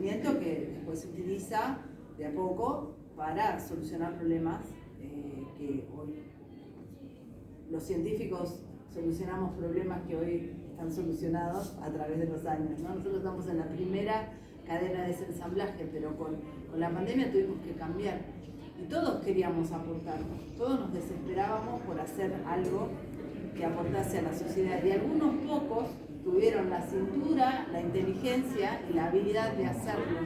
conocimiento que después se utiliza de a poco para solucionar problemas que hoy los científicos solucionamos problemas que hoy están solucionados a través de los años, ¿no? Nosotros estamos en la primera cadena de desensamblaje, pero con la pandemia tuvimos que cambiar y todos queríamos aportar, todos nos desesperábamos por hacer algo que aportase a la sociedad y algunos pocos tuvieron la cintura, la inteligencia y la habilidad de hacerlo.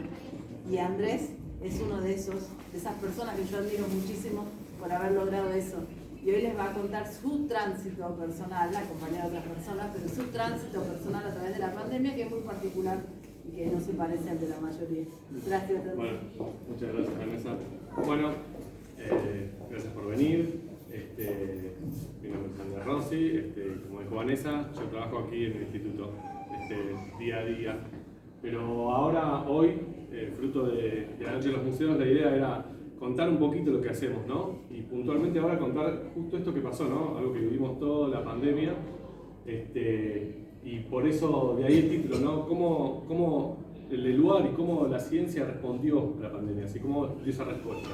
Y Andrés es uno de esas personas que yo admiro muchísimo por haber logrado eso. Y hoy les va a contar su tránsito personal, acompañado de otras personas, pero su tránsito personal a través de la pandemia, que es muy particular y que no se parece al de la mayoría. Gracias. Bueno, muchas gracias, Vanessa. Bueno, gracias por venir. Mi nombre es Andrés Rossi, como dijo Vanessa, yo trabajo aquí en el instituto día a día. Pero ahora, hoy, fruto de la Noche de los Museos, la idea era contar un poquito lo que hacemos, ¿no? Y puntualmente ahora contar justo esto que pasó, ¿no? Algo que vivimos toda la pandemia. Y por eso, de ahí el título, ¿no? Cómo el lugar y cómo la ciencia respondió a la pandemia, así como dio esa respuesta.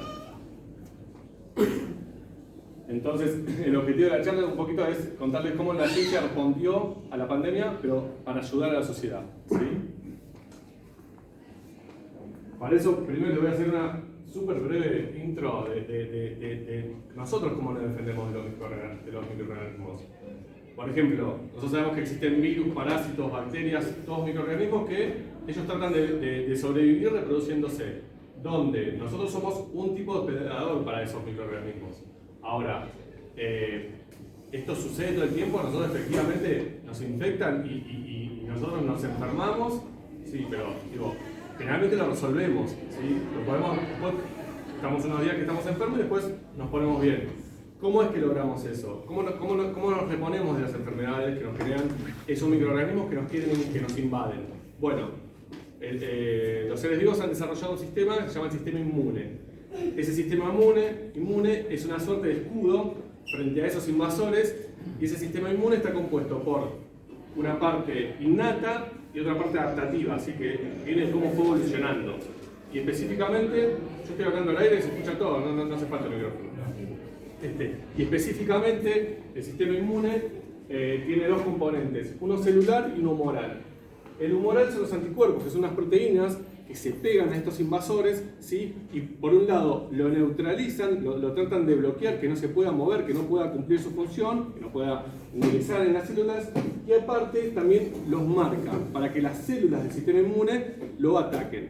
Entonces, el objetivo de la charla un poquito es contarles cómo la ciencia respondió a la pandemia, pero para ayudar a la sociedad, ¿sí? Para eso, primero les voy a hacer una súper breve intro de nosotros cómo nos defendemos de los microorganismos. Por ejemplo, nosotros sabemos que existen virus, parásitos, bacterias, todos microorganismos que ellos tratan de sobrevivir reproduciéndose, donde nosotros somos un tipo de depredador para esos microorganismos. Ahora, esto sucede todo el tiempo, nosotros efectivamente nos infectan y nosotros nos enfermamos, sí, pero digo, generalmente lo resolvemos, ¿sí? Lo podemos, después estamos unos días que estamos enfermos y después nos ponemos bien. ¿Cómo es que logramos eso? ¿Cómo nos reponemos de las enfermedades que nos generan esos microorganismos que nos invaden? Bueno, los seres vivos han desarrollado un sistema que se llama el sistema inmune. Ese sistema inmune es una suerte de escudo frente a esos invasores y ese sistema inmune está compuesto por una parte innata y otra parte adaptativa, así que viene cómo fue evolucionando. Y específicamente, yo estoy hablando al aire y se escucha todo, no hace falta el micrófono. Y específicamente, el sistema inmune tiene dos componentes, uno celular y uno humoral. El humoral son los anticuerpos, que son unas proteínas que se pegan a estos invasores, ¿sí? Y por un lado lo neutralizan, lo tratan de bloquear, que no se pueda mover, que no pueda cumplir su función, que no pueda ingresar en las células, y aparte también los marca para que las células del sistema inmune lo ataquen.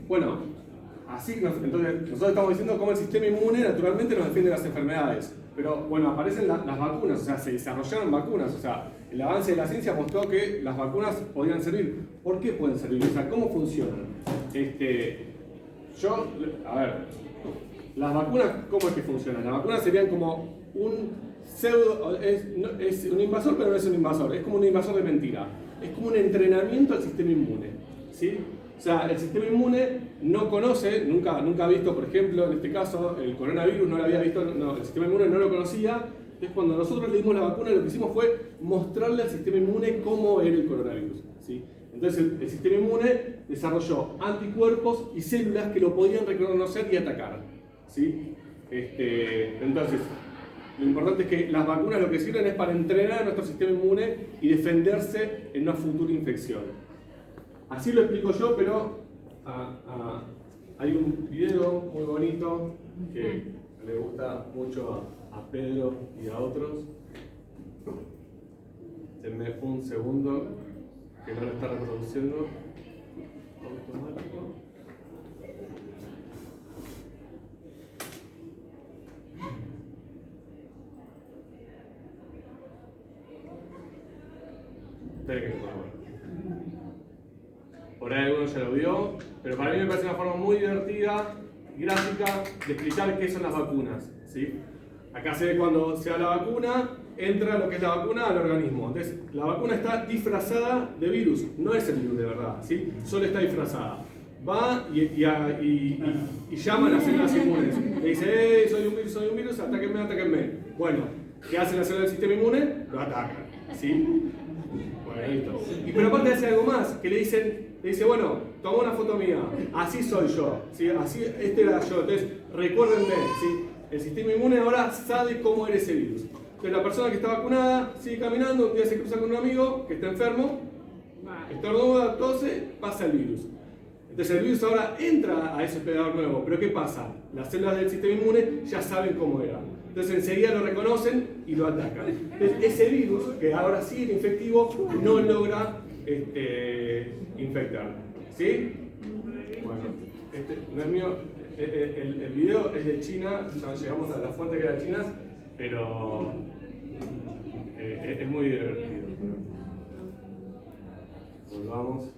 Bueno, así entonces nosotros estamos diciendo cómo el sistema inmune naturalmente nos defiende de las enfermedades. Pero bueno, aparecen las vacunas, o sea, se desarrollaron vacunas, o sea, el avance de la ciencia mostró que las vacunas podían servir. ¿Por qué pueden servir? O sea, ¿cómo funcionan? A ver, las vacunas, ¿cómo es que funcionan? Las vacunas serían como un pseudo, es un invasor, pero no es un invasor, es como un invasor de mentira. Es como un entrenamiento al sistema inmune, ¿sí? O sea, el sistema inmune no conoce, nunca ha visto, por ejemplo, en este caso, el coronavirus no lo había visto, el sistema inmune no lo conocía. Entonces, cuando nosotros le dimos la vacuna, lo que hicimos fue mostrarle al sistema inmune cómo era el coronavirus, ¿sí? Entonces, el sistema inmune desarrolló anticuerpos y células que lo podían reconocer y atacar, ¿sí? Entonces, lo importante es que las vacunas lo que sirven es para entrenar a nuestro sistema inmune y defenderse en una futura infección. Así lo explico yo, pero hay un video muy bonito que le gusta mucho a Pedro y a otros. Denme un segundo, que no lo está reproduciendo automático. Esperen que me ponga. Por ahí alguno ya lo vio, pero para mí me parece una forma muy divertida, gráfica, de explicar qué son las vacunas, ¿sí? Acá se ve cuando se da la vacuna, entra lo que es la vacuna al organismo. Entonces, la vacuna está disfrazada de virus, no es el virus de verdad, ¿sí? Solo está disfrazada. Va y llama a las células inmunes. Le dice, soy un virus, atáquenme. Bueno, ¿Qué hacen las células del sistema inmune? Lo atacan, ¿sí? Bueno, pero aparte hace algo más, que le dice, bueno, toma una foto mía, así soy yo, ¿sí? Así, este era yo, entonces recuérdenme, ¿sí? El sistema inmune ahora sabe cómo era ese virus. Entonces la persona que está vacunada sigue caminando, un día se cruza con un amigo que está enfermo, estornuda, tose, pasa el virus. Entonces el virus ahora entra a ese hospedador nuevo, pero ¿qué pasa? Las células del sistema inmune ya saben cómo era. Entonces enseguida lo reconocen y lo atacan. Entonces ese virus, que ahora sí era infectivo, no logra infectar. ¿Sí? Bueno, no es mío, el video es de China, ya llegamos a la fuente que era China, pero es muy divertido. Volvamos.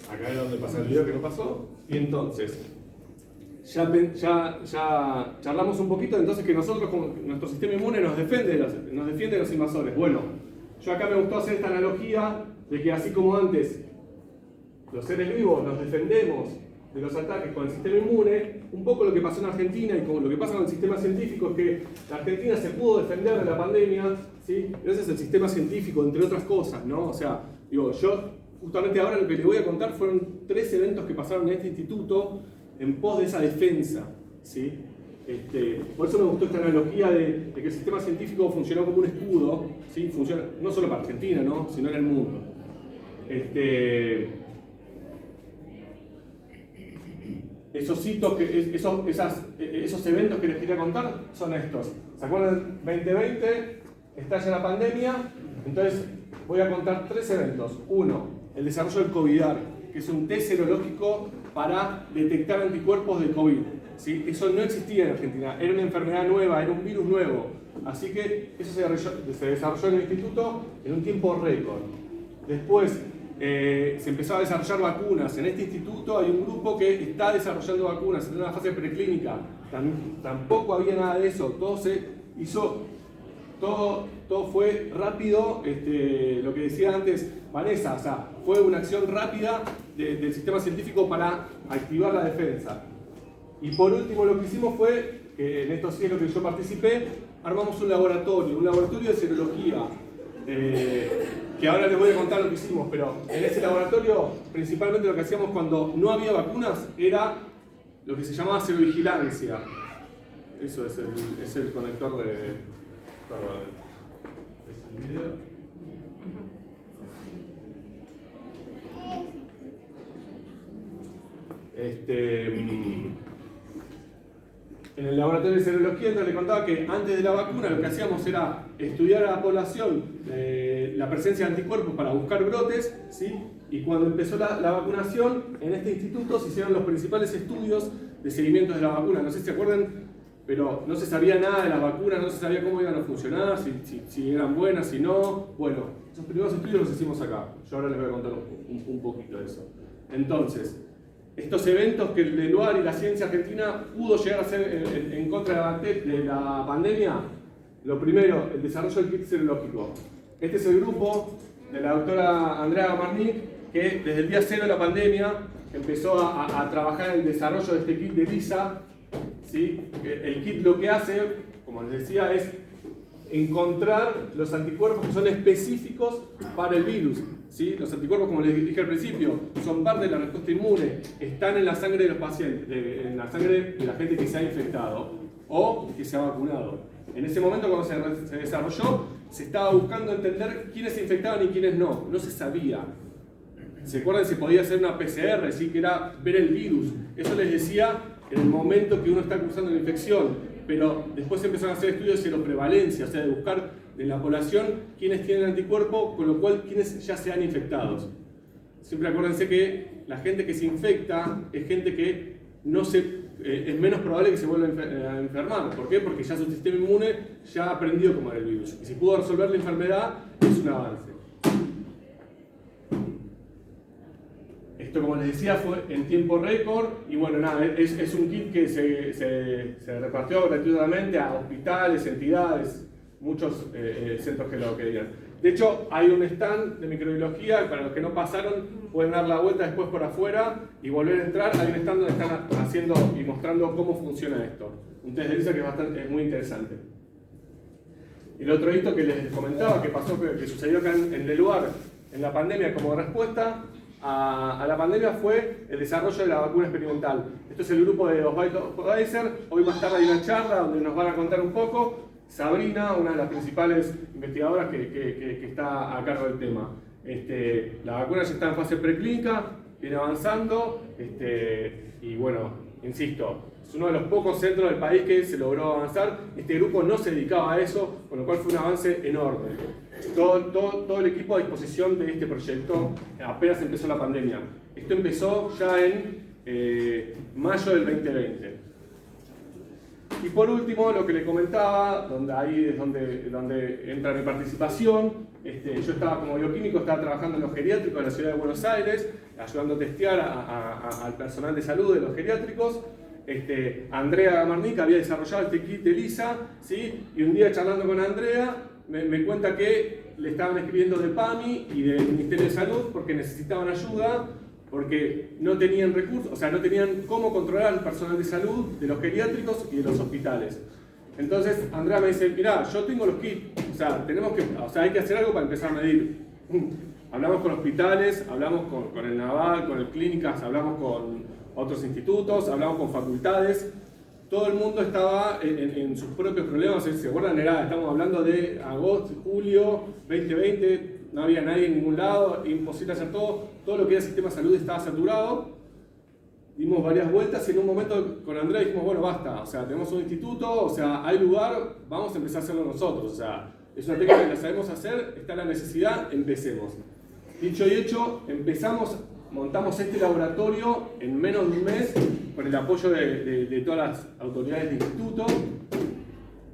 Acá es donde pasa el video que no pasó. Y entonces, ya charlamos un poquito, entonces que nosotros, como nuestro sistema inmune nos defiende de los invasores. Bueno, yo acá me gustó hacer esta analogía de que así como antes los seres vivos nos defendemos de los ataques con el sistema inmune, un poco lo que pasó en Argentina y como lo que pasa con el sistema científico es que la Argentina se pudo defender de la pandemia, ¿sí? Gracias al sistema científico, entre otras cosas, ¿no? O sea, digo, yo justamente ahora lo que les voy a contar fueron 3 eventos que pasaron en este instituto en pos de esa defensa, ¿sí? Por eso me gustó esta analogía de que el sistema científico funcionó como un escudo, ¿sí? Funciona no solo para Argentina, ¿no? Sino en el mundo. Esos hitos, esos eventos que les quería contar son estos. ¿Se acuerdan? 2020, estalla la pandemia, entonces voy a contar 3 eventos. Uno, el desarrollo del COVIDAR, que es un test serológico para detectar anticuerpos de COVID. ¿Sí? Eso no existía en Argentina, era una enfermedad nueva, era un virus nuevo. Así que eso se desarrolló en el instituto en un tiempo récord. Después se empezó a desarrollar vacunas. En este instituto hay un grupo que está desarrollando vacunas, está en una fase preclínica. Tampoco había nada de eso, todo se hizo, todo fue rápido, lo que decía antes Vanessa, o sea, fue una acción rápida del sistema científico para activar la defensa. Y por último lo que hicimos fue, en esto sí es lo que yo participé, armamos un laboratorio de serología, que ahora les voy a contar lo que hicimos, pero en ese laboratorio principalmente lo que hacíamos cuando no había vacunas era lo que se llamaba serovigilancia. Eso es el conector de... Perdón, es el video. En el laboratorio de serología entonces le contaba que antes de la vacuna lo que hacíamos era estudiar a la población la presencia de anticuerpos para buscar brotes, ¿sí? Y cuando empezó la vacunación, en este instituto se hicieron los principales estudios de seguimiento de la vacuna. No sé si se acuerdan, pero no se sabía nada de las vacunas, no se sabía cómo iban a funcionar, si eran buenas, si no. Bueno, esos primeros estudios los hicimos acá. Yo ahora les voy a contar un poquito de eso. Entonces, estos eventos que el lugar y la ciencia argentina pudo llegar a hacer en contra de la pandemia, lo primero, el desarrollo del kit serológico. Este es el grupo de la doctora Andrea Gamarnik, que desde el día 0 de la pandemia empezó a trabajar en el desarrollo de este kit de ELISA, ¿sí? El kit lo que hace, como les decía, es encontrar los anticuerpos que son específicos para el virus, ¿sí? Los anticuerpos, como les dije al principio, son parte de la respuesta inmune, están en la sangre de los pacientes, en la sangre de la gente que se ha infectado o que se ha vacunado. En ese momento, cuando se desarrolló, se estaba buscando entender quiénes se infectaban y quiénes no se sabía. ¿Se acuerdan? Se podía hacer una PCR, ¿sí? Que era ver el virus. Eso les decía en el momento que uno está cursando la infección. Pero después se empezaron a hacer estudios de seroprevalencia, o sea, de buscar en la población quiénes tienen anticuerpo, con lo cual quiénes ya se han infectados. Siempre acuérdense que la gente que se infecta es gente que es menos probable que se vuelva a enfermar. ¿Por qué? Porque ya su sistema inmune ya ha aprendido cómo era el virus. Y si pudo resolver la enfermedad, es un avance. Esto, como les decía, fue en tiempo récord y bueno, nada, es un kit que se repartió gratuitamente a hospitales, entidades, muchos centros que lo querían. De hecho, hay un stand de microbiología, y para los que no pasaron, pueden dar la vuelta después por afuera y volver a entrar. Hay un stand donde están haciendo y mostrando cómo funciona esto. Un test de ELISA que es muy interesante. El otro hito que les comentaba, que pasó, que sucedió acá en el lugar, en la pandemia, como respuesta a la pandemia, fue el desarrollo de la vacuna experimental. Esto es el grupo de Osvaldo Pfizer. Hoy más tarde hay una charla donde nos van a contar un poco. Sabrina, una de las principales investigadoras que está a cargo del tema. La vacuna ya está en fase preclínica, viene avanzando, y bueno, insisto, es uno de los pocos centros del país que se logró avanzar. Este grupo no se dedicaba a eso, con lo cual fue un avance enorme. Todo el equipo a disposición de este proyecto apenas empezó la pandemia. Esto empezó ya en mayo del 2020. Y por último, lo que le comentaba, ahí es donde entra mi participación. Yo estaba como bioquímico, estaba trabajando en los geriátricos de la ciudad de Buenos Aires, ayudando a testear al personal de salud de los geriátricos. Andrea Gamarnik había desarrollado este kit de ELISA, ¿sí? Y un día charlando con Andrea, me cuenta que le estaban escribiendo de PAMI y del Ministerio de Salud porque necesitaban ayuda, porque no tenían recursos, o sea, no tenían cómo controlar al personal de salud de los geriátricos y de los hospitales. Entonces Andrea me dice, mirá, yo tengo los kits, o sea, hay que hacer algo para empezar a medir. Hablamos con hospitales, hablamos con el Naval, con el Clínicas, hablamos con otros institutos, hablamos con facultades. Todo el mundo estaba en sus propios problemas. ¿Se acuerdan? Estamos hablando de agosto, julio 2020, no había nadie en ningún lado, imposible hacer todo. Todo lo que era el sistema de salud estaba saturado. Dimos varias vueltas y en un momento con Andrea dijimos, bueno, basta, o sea, tenemos un instituto, o sea, hay lugar, vamos a empezar a hacerlo nosotros. O sea, es una técnica que la sabemos hacer, está la necesidad, empecemos. Dicho y hecho, montamos este laboratorio en menos de un mes con el apoyo de todas las autoridades del instituto.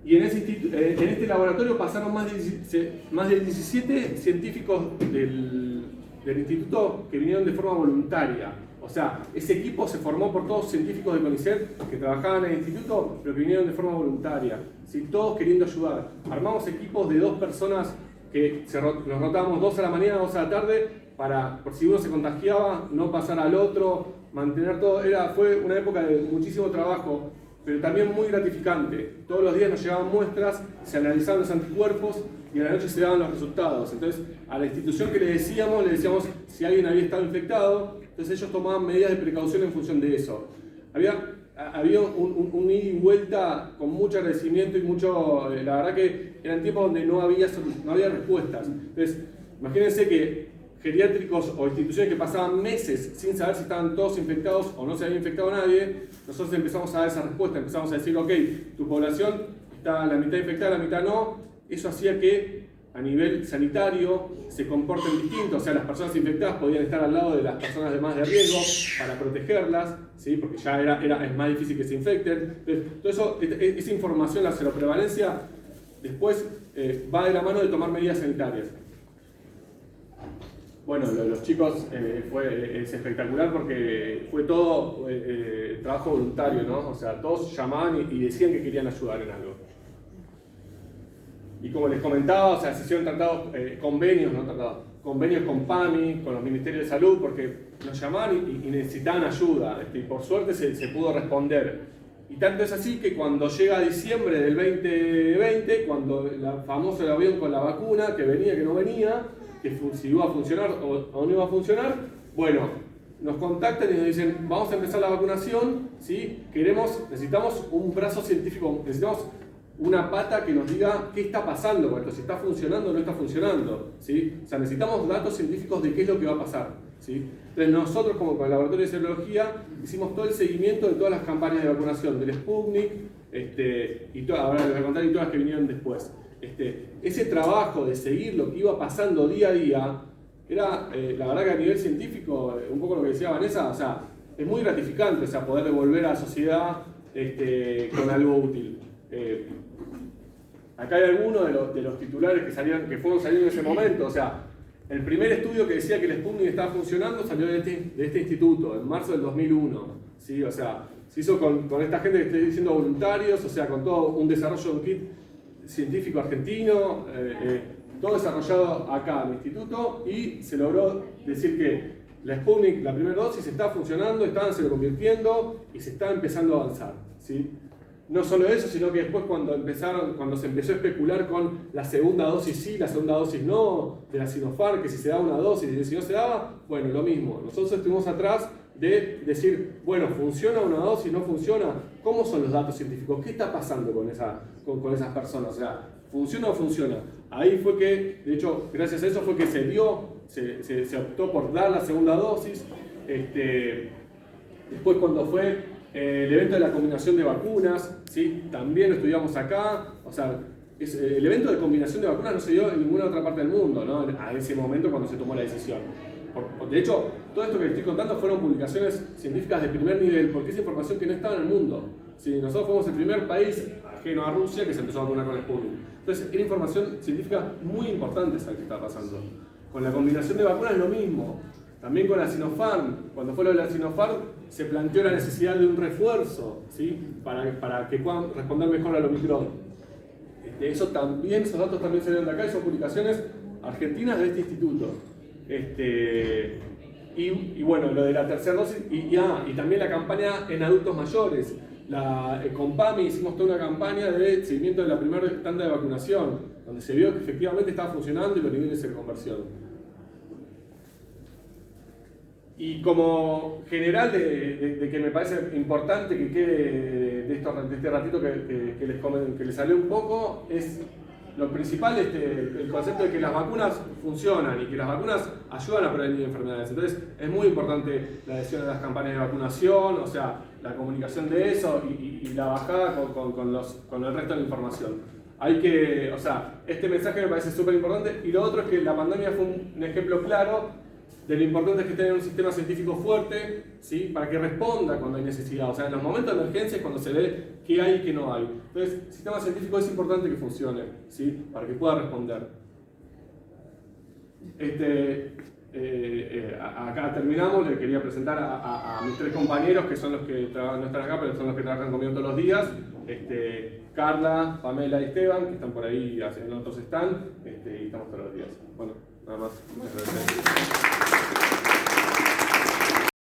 Y en este laboratorio pasaron más de 17 científicos del instituto que vinieron de forma voluntaria. O sea, ese equipo se formó por todos científicos de CONICET que trabajaban en el instituto, pero que vinieron de forma voluntaria, ¿sí? Todos queriendo ayudar. Armamos equipos de 2 personas que nos rotábamos 2 a la mañana, 2 a la tarde, por si uno se contagiaba, no pasar al otro, mantener todo. Fue una época de muchísimo trabajo, pero también muy gratificante. Todos los días nos llegaban muestras, se analizaban los anticuerpos y a la noche se daban los resultados. Entonces, a la institución que le decíamos si alguien había estado infectado, entonces ellos tomaban medidas de precaución en función de eso. Había un ida y vuelta con mucho agradecimiento y mucho... La verdad que eran tiempos donde no había respuestas. Entonces, imagínense que geriátricos o instituciones que pasaban meses sin saber si estaban todos infectados o no se había infectado nadie, nosotros empezamos a dar esa respuesta, empezamos a decir, ok, tu población está la mitad infectada, la mitad no. Eso hacía que a nivel sanitario se comporten distintos, o sea, las personas infectadas podían estar al lado de las personas de más de riesgo para protegerlas, ¿sí? Porque ya es más difícil que se infecten. Entonces, todo eso, esa información, la seroprevalencia, después va de la mano de tomar medidas sanitarias. Bueno, los chicos es espectacular porque fue todo trabajo voluntario, ¿no? O sea, todos llamaban y decían que querían ayudar en algo. Y como les comentaba, o sea, se hicieron convenios con PAMI, con los ministerios de salud, porque nos llamaban y necesitaban ayuda, y por suerte se pudo responder. Y tanto es así que cuando llega diciembre del 2020, cuando el famoso avión con la vacuna, que venía, que no venía, que si iba a funcionar o no iba a funcionar, bueno, nos contactan y nos dicen, vamos a empezar la vacunación, ¿sí? Necesitamos un brazo científico, necesitamos una pata que nos diga qué está pasando con esto, si está funcionando o no está funcionando, ¿sí? O sea, necesitamos datos científicos de qué es lo que va a pasar, ¿sí? Entonces nosotros, como con el laboratorio de serología, hicimos todo el seguimiento de todas las campañas de vacunación, del Sputnik, ahora les voy a contar y todas las que vinieron después. Ese trabajo de seguir lo que iba pasando día a día, era, la verdad que a nivel científico, un poco lo que decía Vanessa, o sea, es muy gratificante, o sea, poder devolver a la sociedad con algo útil. Acá hay algunos de los titulares que fueron saliendo en ese momento. O sea, el primer estudio que decía que el Sputnik estaba funcionando salió de este instituto, en marzo del 2001. ¿Sí? O sea, se hizo con esta gente que estoy diciendo voluntarios, o sea, con todo un desarrollo de un kit científico argentino, todo desarrollado acá en el instituto, y se logró decir que la Sputnik, la primera dosis, está funcionando, se convirtiendo y se está empezando a avanzar, ¿sí? No solo eso, sino que después cuando se empezó a especular con la segunda dosis sí, la segunda dosis no, de la Sinopharm, que si se daba una dosis y si no se daba, bueno, lo mismo. Nosotros estuvimos atrás de decir, bueno, ¿funciona una dosis? ¿No funciona? ¿Cómo son los datos científicos? ¿Qué está pasando con esas personas? O sea, ¿funciona o no funciona? Ahí fue que, de hecho, gracias a eso fue que se optó por dar la segunda dosis. Después cuando fue el evento de la combinación de vacunas, ¿sí? También lo estudiamos acá. O sea, el evento de combinación de vacunas no se dio en ninguna otra parte del mundo, ¿no? A ese momento cuando se tomó la decisión. De hecho, todo esto que les estoy contando fueron publicaciones científicas de primer nivel, porque es información que no estaba en el mundo. ¿Sí? Nosotros fuimos el primer país ajeno a Rusia que se empezó a vacunar con Sputnik. Entonces, era información científica muy importante esa que está pasando. Con la combinación de vacunas es lo mismo. También con la Sinopharm, cuando fue lo de la Sinopharm, se planteó la necesidad de un refuerzo, ¿sí? para que puedan responder mejor al Omicron. Esos datos también se dieron de acá y son publicaciones argentinas de este instituto. Y bueno, lo de la tercera dosis, y también la campaña en adultos mayores. Con PAMI hicimos toda una campaña de seguimiento de la primera tanda de vacunación, donde se vio que efectivamente estaba funcionando y los niveles de conversión. Y como general de que me parece importante que quede de este ratito que les hablé un poco, es lo principal, el concepto de que las vacunas funcionan y que las vacunas ayudan a prevenir enfermedades. Entonces es muy importante la adhesión a las campañas de vacunación, o sea, la comunicación de eso y la bajada con el resto de la información. O sea, este mensaje me parece súper importante, y lo otro es que la pandemia fue un ejemplo claro de lo importante es que tenga un sistema científico fuerte, ¿sí? Para que responda cuando hay necesidad. O sea, en los momentos de emergencia es cuando se ve qué hay y qué no hay. Entonces, el sistema científico es importante que funcione, ¿sí? Para que pueda responder. Acá terminamos. Le quería presentar a mis tres compañeros, que son los que no están acá, pero son los que trabajan conmigo todos los días. Carla, Pamela y Esteban, que están por ahí, en otros están, y estamos todos los días. Bueno, nada más. Muchas gracias.